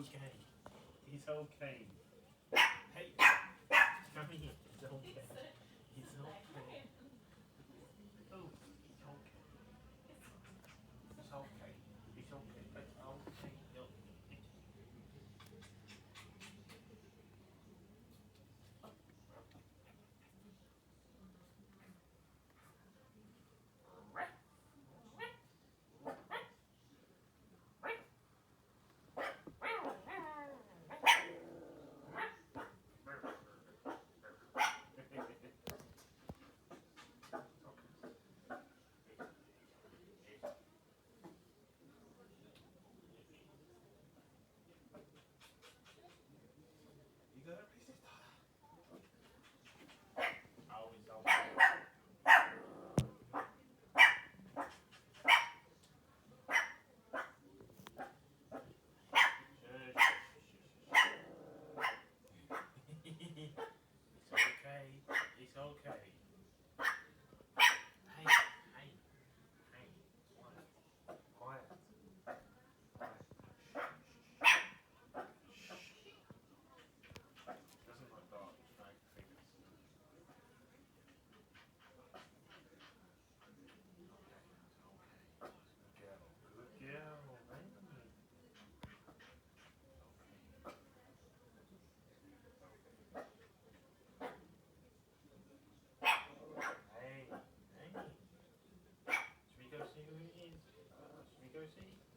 okay. It's okay. Hey, come here. It's okay. It's okay. Oh, it's okay. It's okay. It's okay. It's okay. No. You got a racist daughter. Oh, it's okay. It's okay. It's okay. Hey, hey, hey. Quiet. Quiet. Quiet. Shh. Doesn't like dog. Like fingers. Okay. It's okay. Good girl. Good girl. Hey. Hey. Hey. Should we go see who it is? Should we go see?